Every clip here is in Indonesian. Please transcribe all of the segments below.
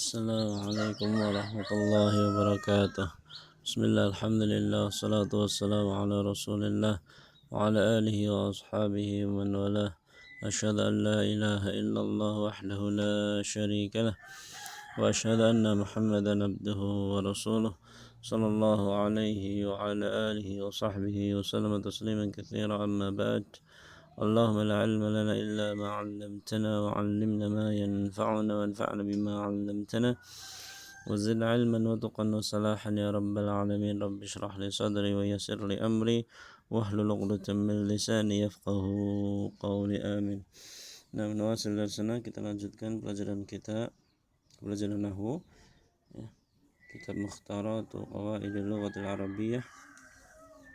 Assalamualaikum warahmatullahi wabarakatuh. Bismillah, alhamdulillah, wassalatu wassalamu ala rasulillah wa ala alihi wa ashabihi wa man walah. Asyhadu an la ilaha illallah wahdahu la syarika lah wa asyhadu anna Muhammadan abduhu wa rasuluh sallallahu alaihi wa ala alihi wa sahbihi wa sallama tasliman katsira, amma ba'd. Allahumma la ilma lana illa ma 'allamtana wa 'allimna ma yanfa'una wanfa'na bima 'allamtana wa zidna 'ilman wa tuqan wa salahan ya rabbal alamin. Rabbi shrah li sadri wa yassir li amri wahlul 'uqdatam min lisani yafqahu qawli, amin. Nah, menawasil dari sana kita lanjutkan pelajaran nahwu, ya, kitab Mukhtarat Qawaidul Lughatil Arabiyyah.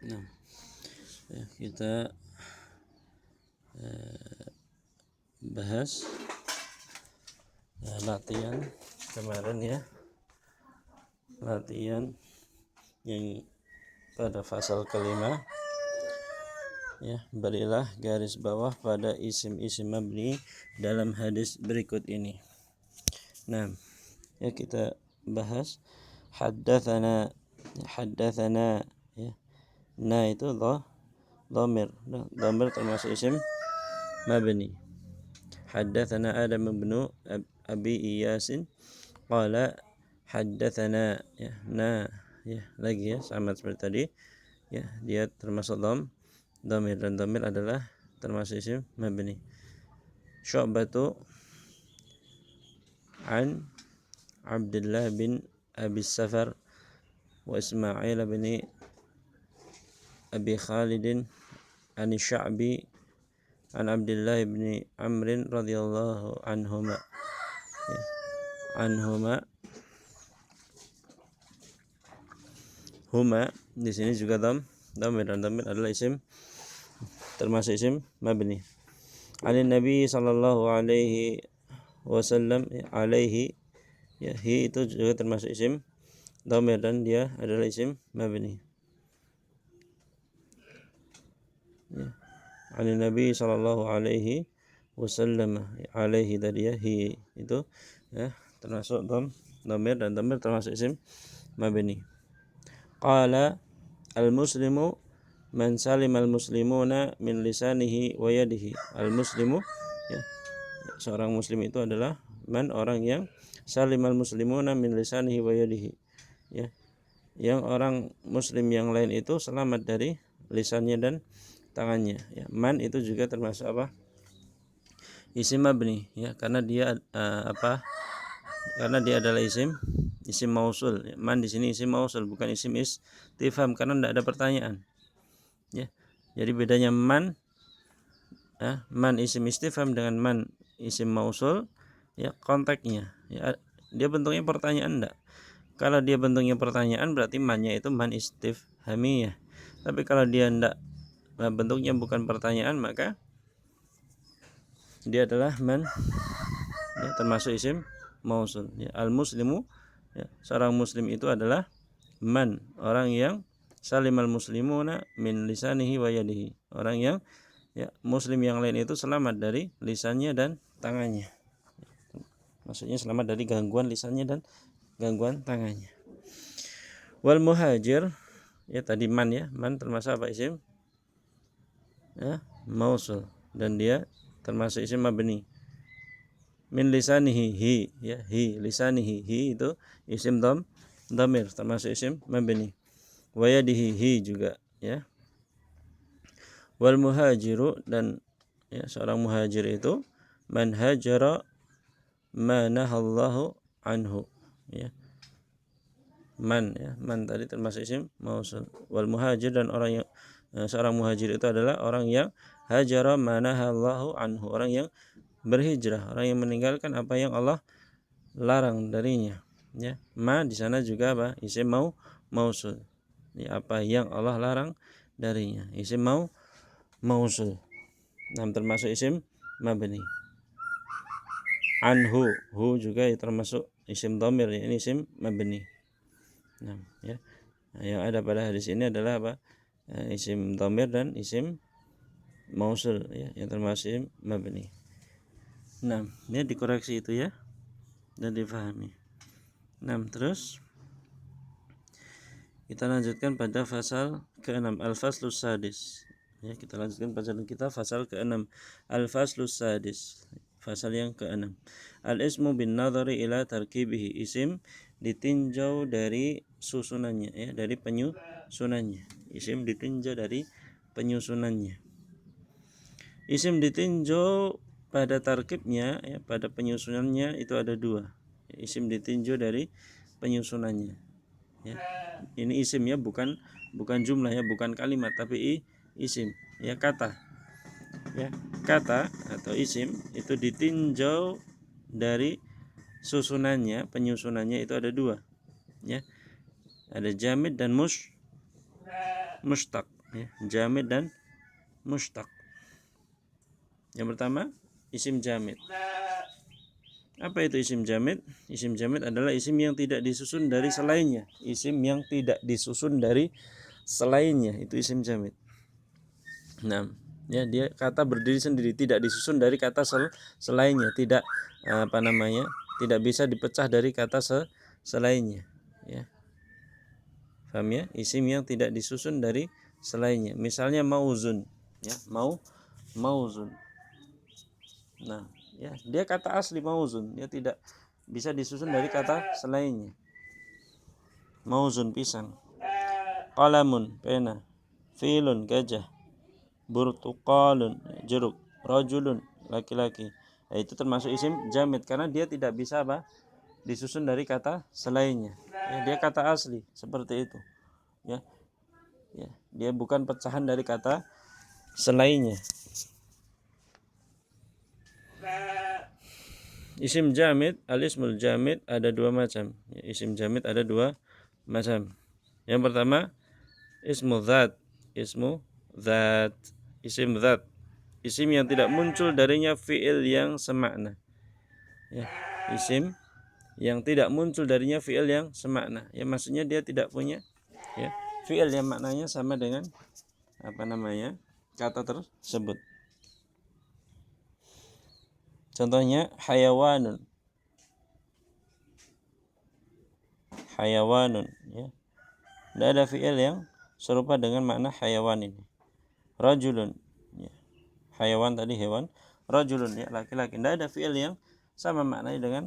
Nah, ya, kita bahas latihan kemarin, ya, latihan yang pada fasal kelima, ya, berilah garis bawah pada isim-isim mabni dalam hadis berikut ini. Nah, ya, kita bahas haddatsana, ya. Nah, itu dhamir termasuk isim mabni. Haddatsana Adam bin Abi Iyasin qala haddatsana, ya. Nah, ya, lagi, ya, sama seperti tadi, ya, dia termasuk dhamir, dan dhamir adalah termasuk isim mabni. Syu'batu an Abdullah bin Abi Safar wa Ismail bin Abi Khalidin an Sya'bi an Abdullah bin Amr radhiyallahu anhuma, ya, huma di sini juga dhamir, dan dhamir adalah isim, termasuk isim mabni. An Nabi sallallahu alaihi wasallam, alaihi, ya, hi itu juga termasuk isim dhamir dan dia adalah isim mabni, ya. An Nabi sallallahu alaihi wasallam, alaihi tadi, ya, hi itu, ya, termasuk dhamir, dan dhamir termasuk isim mabni. Qala al-muslimu man salima al-muslimuna min lisanihi wa yadihi. Al-muslimu, ya, seorang muslim itu adalah man, orang yang salimal muslimuna min lisanihi wa yadihi, ya, yang orang muslim yang lain itu selamat dari lisannya dan tangannya, ya. Man itu juga termasuk apa? Isim mabni, ya, karena dia karena dia adalah isim mausul, ya. Man di sini isim mausul, bukan isim istifham, karena tidak ada pertanyaan, ya. Jadi bedanya man isim istifham dengan man isim mausul, ya, konteksnya, ya, dia bentuknya pertanyaan enggak. Kalau dia bentuknya pertanyaan berarti mannya itu man istifhamiyah. Tapi kalau dia enggak, bentuknya bukan pertanyaan, maka dia adalah man, ya, termasuk isim mausul, ya. Al-muslimu, ya, seorang muslim itu adalah man, orang yang salimal muslimuna min lisanihi wa yadihi, orang yang, ya, muslim yang lain itu selamat dari lisannya dan tangannya. Maksudnya selamat dari gangguan lisannya dan gangguan tangannya. Wal muhajir, ya, tadi man, ya, man termasuk apa? Isim, ya, mausul, dan dia termasuk isim mabni. Min lisanihi, hi, ya, hi, lisanihi, hi itu isim dhamir, termasuk isim mabni. Wa yadihi, hi juga, ya. Wal muhajiru, dan, ya, seorang muhajir itu man hajara ma nahallahu anhu, ya. Man, ya, man tadi termasuk isim mausul. Wal muhajir, dan orang yang, seorang muhajir itu adalah orang yang hajara ma nahallahu anhu, orang yang berhijrah, orang yang meninggalkan apa yang Allah larang darinya, ya. Ma di sana juga apa? Isim mausul, ya, apa yang Allah larang darinya, isim mausul. Nah, termasuk isim mabni. Anhu, hu juga termasuk isim dhamir, ya, ini isim mabni. Nah, ya, yang ada pada hadis ini adalah apa? Isim dhamir dan isim mausul, ya, yang termasuk isim mabni. Nah, ini dikoreksi itu, ya, dan difahami. Nah, terus kita lanjutkan pada pasal ke-6, al-faslus sadis. Ya, kita lanjutkan pelajaran kita pasal ke-6, al-faslus sadis. Pasal yang ke-6. Al-ismu bin nadhari ila tarkibihi. Isim ditinjau dari susunannya, ya, dari penyusunannya. Isim ditinjau dari penyusunannya. Isim ditinjau pada tarkibnya, ya, pada penyusunannya itu ada dua. Isim ditinjau dari penyusunannya. Ya. Ini isim ya, bukan jumlah ya, bukan kalimat, tapi isim ya, kata. Ya, kata atau isim itu ditinjau dari susunannya, penyusunannya itu ada dua. Ya. Ada jamid dan mustaq, ya. Jamid dan mustaq. Yang pertama, isim jamid. Apa itu isim jamid? Isim jamid adalah isim yang tidak disusun dari selainnya. Isim yang tidak disusun dari selainnya, itu isim jamid. Nah, ya, dia kata berdiri sendiri, tidak disusun dari kata selainnya, tidak tidak bisa dipecah dari kata selainnya. Ya. Paham ya? Isim yang tidak disusun dari selainnya. Misalnya mauzun, ya, mauzun. Nah, ya, dia kata asli mauzun, dia tidak bisa disusun dari kata selainnya. Mauzun pisang, qalamun pena, filun gajah, burtuqalun jeruk, rajulun laki-laki. Nah, itu termasuk isim jamid karena dia tidak bisa disusun dari kata selainnya. Ya, dia kata asli seperti itu. Ya. Ya, dia bukan pecahan dari kata selainnya. Isim jamid, al-ismul jamid ada dua macam. Isim jamid ada dua macam. Yang pertama, ismu dzat. Ismu dzat. Isim dzat. Isim yang tidak muncul darinya fi'il yang semakna. Ya, isim yang tidak muncul darinya fi'il yang semakna. Ya, maksudnya dia tidak punya, ya, fi'il yang maknanya sama dengan kata tersebut. Contohnya hayawanun. Hayawanun, ya. Tidak ada fi'il yang serupa dengan makna hayawan ini. Rajulun, ya. Hayawan tadi hewan. Rajulun, ya, laki-laki. Tidak ada fi'il yang sama maknanya dengan,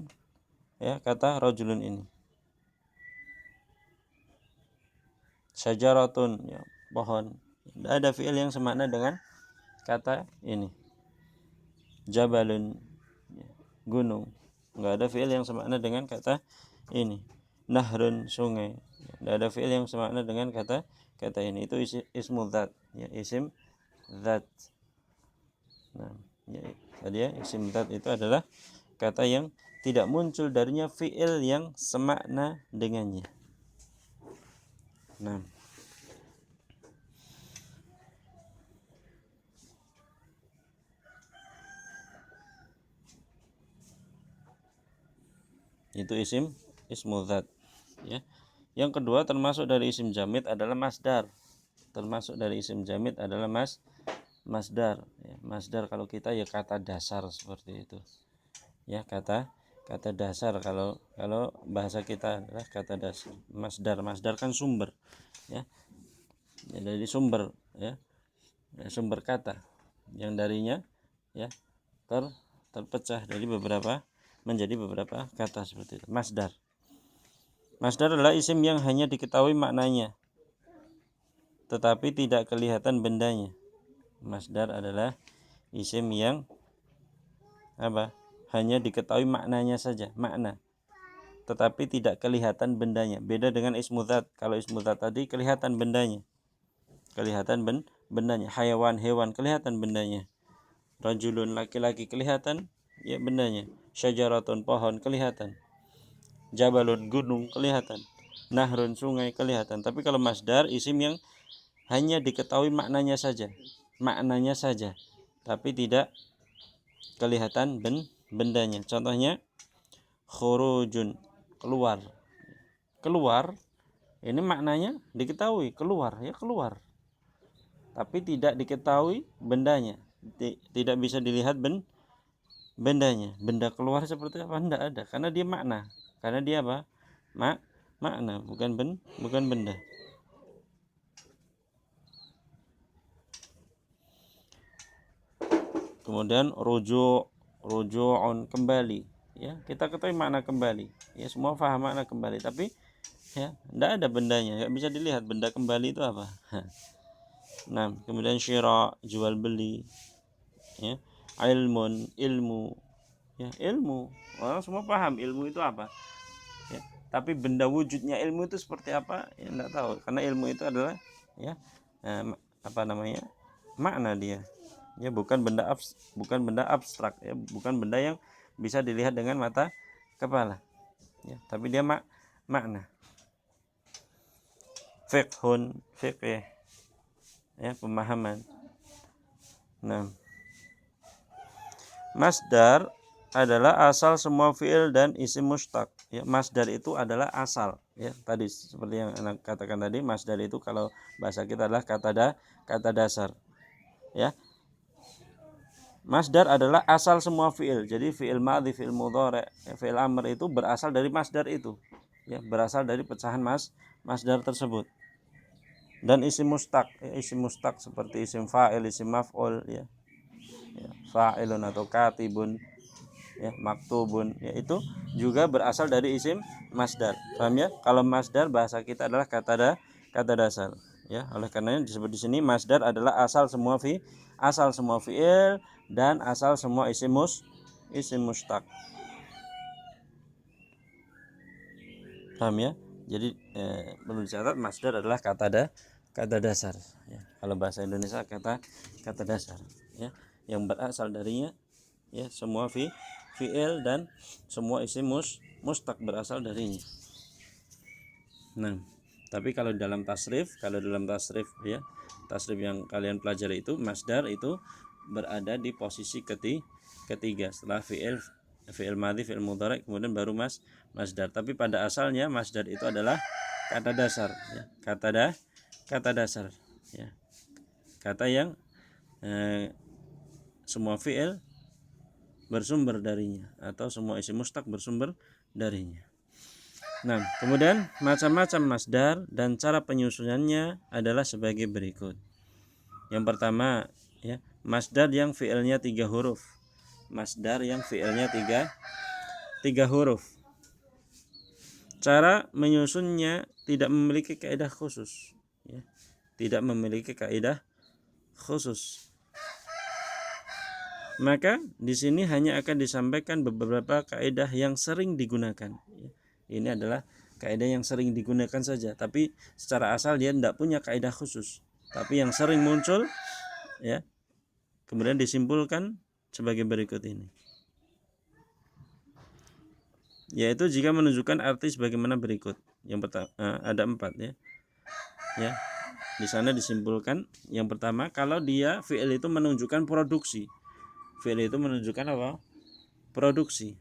ya, kata rajulun ini. Syajaratun, ya, pohon. Tidak ada fi'il yang semakna dengan kata ini. Jabalun, ya, gunung. Enggak ada fi'il yang semakna dengan kata ini. Nahrun, sungai. Tidak ada fi'il yang semakna dengan kata ini. Itu ismu dzat, ya, isim dzat. Nah, ya, tadi ya, isim dzat itu adalah kata yang tidak muncul darinya fi'il yang semakna dengannya. Nah, itu ismu dzat, ya. Yang kedua termasuk dari isim jamid adalah masdar. Termasuk dari isim jamid adalah masdar, ya. Masdar kalau kita ya kata dasar seperti itu. Ya, kata dasar kalau bahasa kita adalah kata dasar. Masdar kan sumber, ya. Ya, dari sumber, ya. Sumber kata yang darinya, ya, terpecah dari menjadi beberapa kata seperti itu. Masdar adalah isim yang hanya diketahui maknanya tetapi tidak kelihatan bendanya. Masdar adalah isim yang hanya diketahui maknanya saja, makna, tetapi tidak kelihatan bendanya. Beda dengan ismu dzat. Kalau ismu dzat tadi kelihatan bendanya. Hayawan, hewan, kelihatan bendanya. Rajulun, laki-laki, kelihatan, ya, bendanya. Syajaratun, pohon, kelihatan. Jabalun, gunung, kelihatan. Nahrun, sungai, kelihatan. Tapi kalau masdar, isim yang hanya diketahui maknanya saja, tapi tidak kelihatan bendanya. Contohnya khurujun, keluar. Ini maknanya diketahui, keluar, ya, keluar. Tapi tidak diketahui bendanya. Tidak bisa dilihat bendanya. Benda keluar seperti apa? Tidak ada, karena dia makna. Karena dia makna, bukan benda. Kemudian ruju'un kembali, ya. Kita ketahui makna kembali. Ya, semua paham makna kembali, tapi ya, tidak ada bendanya, nggak bisa dilihat benda kembali itu apa. Nah, kemudian syira, jual beli, ya. Ilmu, ya, ilmu. Orang semua paham ilmu itu apa. Ya, tapi benda wujudnya ilmu itu seperti apa, ya tidak tahu, karena ilmu itu adalah, ya, apa namanya, makna dia. Ya, bukan benda abstrak, ya, bukan benda yang bisa dilihat dengan mata kepala, ya, tapi dia makna. Fiqh, ya, pemahaman. Nah, masdar adalah asal semua fi'il dan isim mustaq. Ya, masdar itu adalah asal. Ya, tadi seperti yang anak katakan tadi, masdar itu kalau bahasa kita adalah kata dasar. Ya, masdar adalah asal semua fi'il. Jadi fi'il madhi, fi'il mudhari', fi'il amr itu berasal dari masdar itu. Ya, berasal dari pecahan masdar tersebut. Dan isim mustaq, ya, isim mustaq seperti isim fa'il, isim maf'ul, ya. Ya, fa'ilun atau katibun, ya, maktubun, ya, itu juga berasal dari isim masdar. Paham ya? Kalau masdar bahasa kita adalah kata dasar. Ya, oleh karenanya disebut di sini masdar adalah asal semua fi'il dan asal semua isim mustaq. Paham ya? Jadi perlu dicatat masdar adalah kata dasar. Ya. Kalau bahasa Indonesia kata dasar. Ya, yang berasal darinya, ya, semua fi'il dan semua isim mustaq berasal darinya. Nah, tapi kalau dalam tasrif, ya, tasrif yang kalian pelajari itu masdar itu berada di posisi ketiga setelah fi'il madhi, fi'il mudhari', kemudian baru masdar. Tapi pada asalnya masdar itu adalah kata dasar, ya. Kata dasar, ya. Kata yang semua fi'il bersumber darinya atau semua isim mustaq bersumber darinya. Nah, kemudian macam-macam masdar dan cara penyusunannya adalah sebagai berikut. Yang pertama, ya, masdar yang fi'ilnya 3 huruf. Masdar yang fi'ilnya tiga huruf. Cara menyusunnya tidak memiliki kaidah khusus, ya. Tidak memiliki kaidah khusus. Maka di sini hanya akan disampaikan beberapa kaidah yang sering digunakan. Ini adalah kaidah yang sering digunakan saja, tapi secara asal dia tidak punya kaidah khusus, tapi yang sering muncul, ya, kemudian disimpulkan sebagai berikut ini, yaitu jika menunjukkan arti sebagaimana berikut. Yang pertama ada 4, ya. Ya, di sana disimpulkan. Yang pertama, kalau dia fi'il itu menunjukkan produksi. Fi'il itu menunjukkan apa? Produksi.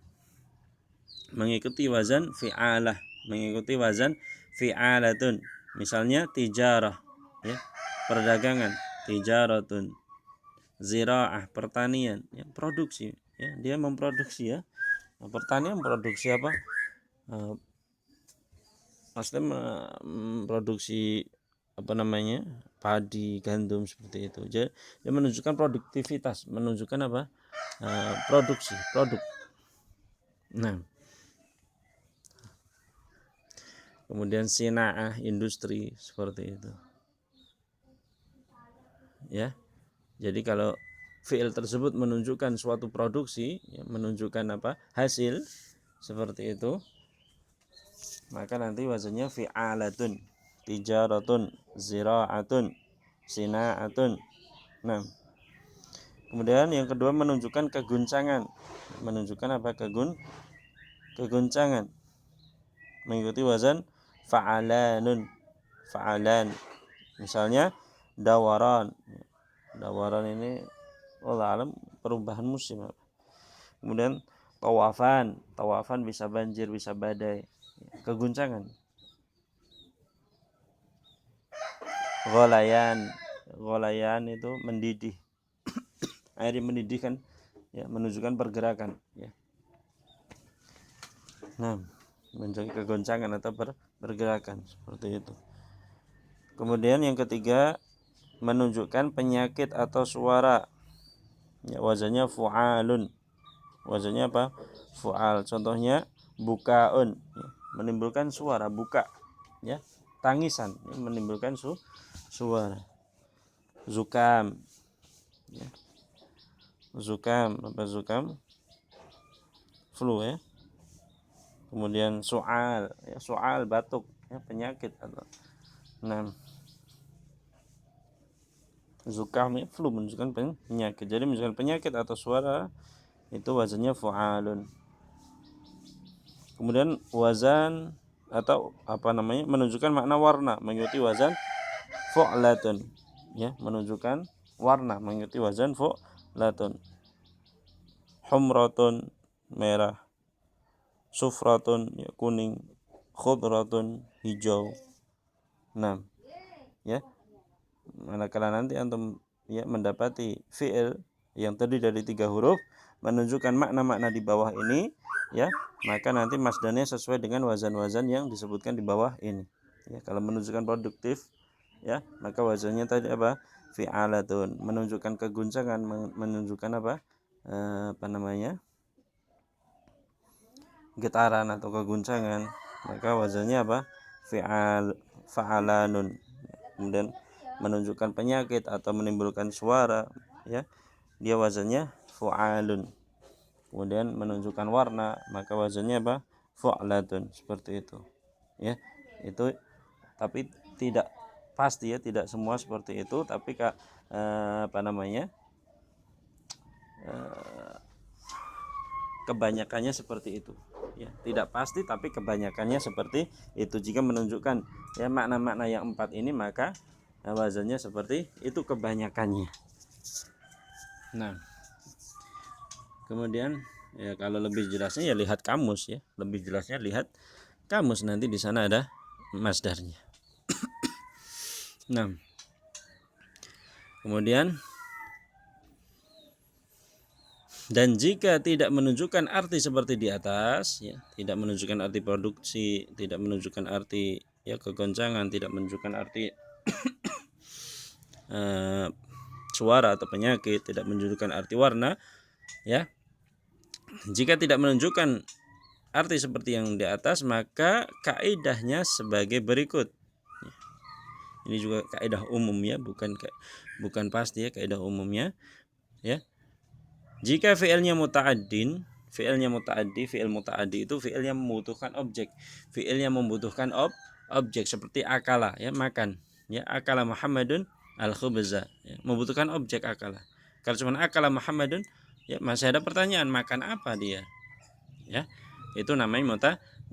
Mengikuti wazan fi'alatun. Misalnya tijarah, ya, perdagangan, tijaratun. Ziraah, pertanian, ya, produksi, ya, dia memproduksi, ya. Nah, pertanian memproduksi apa? Maksudnya memproduksi apa namanya? Padi, gandum, seperti itu. Dia menunjukkan produktivitas, menunjukkan apa? Produk. Nah, kemudian sinaah, industri, seperti itu, ya. Jadi kalau fi'il tersebut menunjukkan suatu produksi, ya, menunjukkan apa? Hasil, seperti itu, maka nanti wazannya fi'alatun, tijaratun, zira'atun, sina'atun. Nah, kemudian yang kedua menunjukkan keguncangan. Menunjukkan apa? Keguncangan. Mengikuti wazan fa'alan. Misalnya dawaran. Dawaran ini wallahu alam perubahan musim. Kemudian tawafan bisa banjir, bisa badai, keguncangan. Gholayan itu mendidih. Air yang mendidih kan, ya, menunjukkan pergerakan, ya. Nah, menunjukkan kegoncangan atau pergerakan seperti itu. Kemudian yang ketiga, menunjukkan penyakit atau suara. Ya, wazannya fu'alun. Wazannya apa? Fu'al. Contohnya bukaun, ya, menimbulkan suara buka, ya, tangisan, ya, menimbulkan suara. Zukam, ya. Zukam, apa zukam? Flu, ya. Kemudian soal, ya, soal batuk, ya, penyakit atau zukam, ya, flu menunjukkan penyakit. Jadi menunjukkan penyakit atau suara itu wazannya fu'alun. Kemudian wazan atau menunjukkan makna warna mengikuti wazan fu'latun, ya, menunjukkan warna mengikuti wazan fu'latun. Humratun, merah. Sufratun, ya, kuning. Khudratun, hijau. Ya, manakala nanti antum, ya, mendapati fi'il yang terdiri dari 3 huruf menunjukkan makna-makna di bawah ini, ya, maka nanti masdarnya sesuai dengan wazan-wazan yang disebutkan di bawah ini. Ya, kalau menunjukkan produktif, ya, maka wazannya tadi apa? Fi'alatun, menunjukkan keguncangan, menunjukkan getaran atau keguncangan, maka wazannya apa? Fa'alanun. Kemudian menunjukkan penyakit atau menimbulkan suara, ya, dia wazannya fu'alun. Kemudian menunjukkan warna, maka wazannya apa? Fu'latun, seperti itu. Ya, itu tapi tidak pasti, ya, tidak semua seperti itu, tapi kebanyakannya seperti itu. Ya, tidak pasti tapi kebanyakannya seperti itu. Jika menunjukkan, ya, makna-makna yang 4 ini, maka wazannya seperti itu kebanyakannya. Kemudian, ya, kalau lebih jelasnya ya lihat kamus, ya. Lebih jelasnya lihat kamus, nanti di sana ada masdarnya. Kemudian, dan jika tidak menunjukkan arti seperti di atas, ya, tidak menunjukkan arti produksi, tidak menunjukkan arti, ya, kegoncangan, tidak menunjukkan arti suara atau penyakit, tidak menunjukkan arti warna, ya. Jika tidak menunjukkan arti seperti yang di atas, maka kaidahnya sebagai berikut. Ini juga kaidah umum, ya, bukan pasti, ya, kaidah umumnya, ya. Jika fi'ilnya muta'addin, fi'il muta'addi itu fi'il yang membutuhkan objek. Fi'il yang membutuhkan objek seperti akala, ya, makan, ya, akala Muhammadun al-khubza, ya, membutuhkan objek akala. Kalau cuma akala Muhammadun, ya, masih ada pertanyaan, makan apa dia? Ya, itu namanya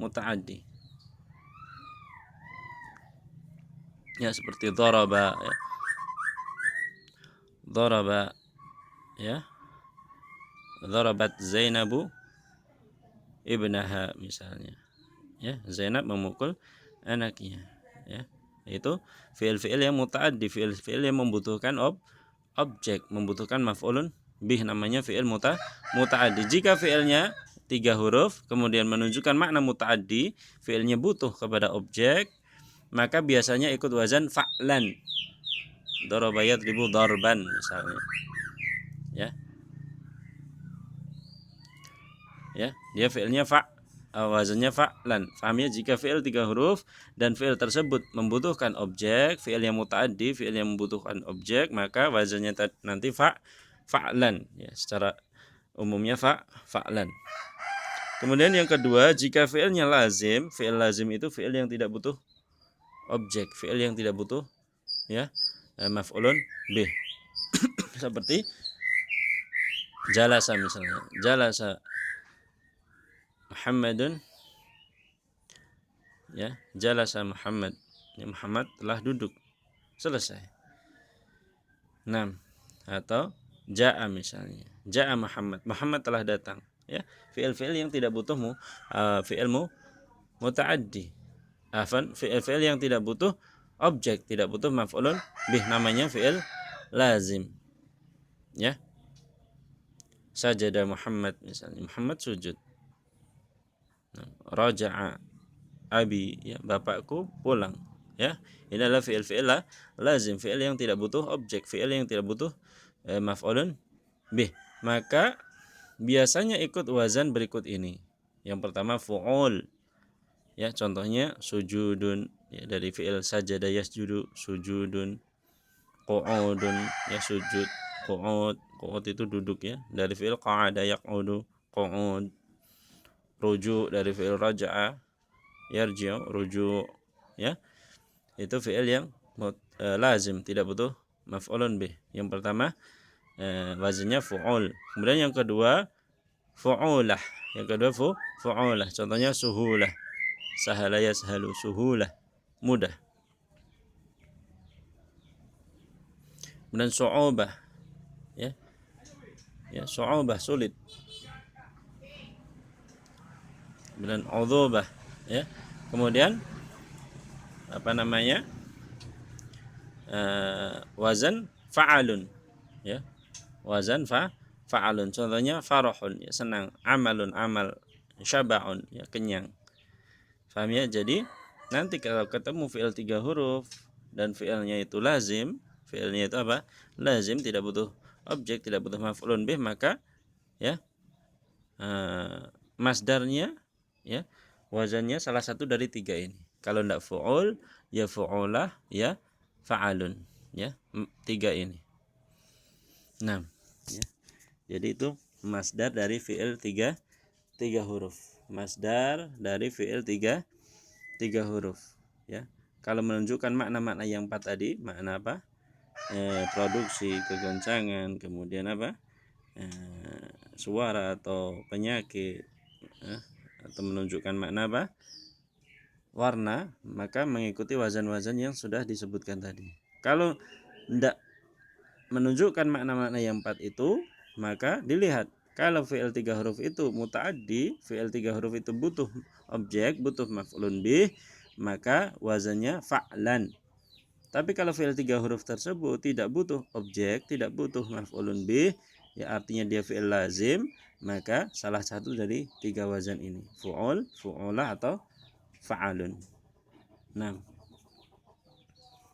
muta'addi. Ya, seperti dharaba, ya. Dharaba, ya. Dharabat Zainabu ibnaha, misalnya. Ya, Zainab memukul anaknya, ya. Itu fi'il-fi'il yang muta'addi, fi'il-fi'il yang membutuhkan objek, membutuhkan maf'ulun bih, namanya fi'il muta'addi. Jika fi'ilnya 3 huruf kemudian menunjukkan makna muta'addi, fi'ilnya butuh kepada objek, maka biasanya ikut wazan fa'lan. Daraba yadribu darban, misalnya. Ya. Ya, dia fi'ilnya wazannya fa'lan. Fahamnya, jika fi'il 3 huruf dan fi'il tersebut membutuhkan objek, fi'il yang muta'addi, fi'il yang membutuhkan objek, maka wazannya nanti fa'lan, ya, secara umumnya fa'lan. Kemudian yang kedua, jika fi'ilnya lazim, fi'il lazim itu fi'il yang tidak butuh objek, fi'il yang tidak butuh, ya, maf'ulun bih. Seperti jalasa, misalnya. Jalasa Muhammadun, ya, jalasa Muhammad, ya, Muhammad telah duduk, selesai. Atau ja'a, misalnya. Ja'a Muhammad, Muhammad telah datang, ya. Fi'il-fi'il yang tidak butuh fi'il muta'addi. Fi'il yang tidak butuh objek, tidak butuh maf'ulun bih, namanya fi'il lazim, ya. Sajada Muhammad, misalnya. Muhammad sujud. raja'a abi, ya, bapakku pulang, ya. Ini adalah fi'il lazim, fi'il yang tidak butuh objek, fi'il yang tidak butuh maf'ulun bih. Maka biasanya ikut wazan berikut ini. Yang pertama fu'ul, ya, contohnya sujudun, ya, dari fi'il sajada yasjudu, sujudun. Qu'udun, ya, sujud. Qu'ud itu duduk, ya, dari fi'il qa'ada yaq'udu, qu'ud. Ruju' dari fi'il raja'a yarji'u, ruju', ya. Itu fi'il yang lazim, tidak butuh maf'ulun bih. Yang pertama wazannya fu'ul. Kemudian yang kedua fu'ulah. Yang kedua fu'ulah. Contohnya suhulah. Sahala yashalu, suhulah, mudah. Kemudian su'ubah, ya. Ya, su'ubah, sulit. Kemudian udhubah, ya. Kemudian apa namanya? Wazan fa'alun, ya. Wazan fa'alun. Contohnya farahun, ya, senang. Amalun, amal. Syaba'un, ya, kenyang. Paham, ya? Jadi nanti kalau ketemu fi'il 3 huruf dan fi'ilnya itu lazim, fi'ilnya itu apa? Lazim, tidak butuh objek, tidak butuh maf'ulun bih, maka, ya, masdarnya, ya, wazannya salah satu dari 3 ini. Kalau tidak fu'ul, ya fu'ulah, ya fa'alun, ya, 3 ini. Nah, ya. Jadi itu masdar dari fi'il 3 huruf. Masdar dari fi'il 3 huruf, ya. Kalau menunjukkan makna-makna yang 4 tadi, makna apa? Produksi, kegoncangan, kemudian apa? Suara atau penyakit, atau menunjukkan makna apa? Warna, maka mengikuti wazan-wazan yang sudah disebutkan tadi. Kalau tidak menunjukkan makna-makna yang 4 itu, maka dilihat. Kalau fi'il 3 huruf itu muta'addi, fi'il 3 huruf itu butuh objek, butuh maf'ulun bih, maka wazannya fa'lan. Tapi kalau fi'il 3 huruf tersebut tidak butuh objek, tidak butuh maf'ulun bih, ya, artinya dia fi'il lazim, maka salah satu dari 3 wazan ini, fu'ul, fu'ulah, atau fa'alun. Nah,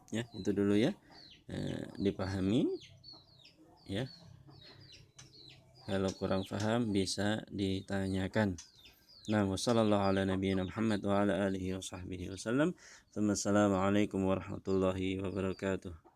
ya, itu dulu, ya. Dipahami, ya. Kalau kurang paham bisa ditanyakan. Nah, wassallallahu ala nabiyyina Muhammad wa ala alihi wa sahbihi wasallam. Assalamualaikum warahmatullahi wabarakatuh.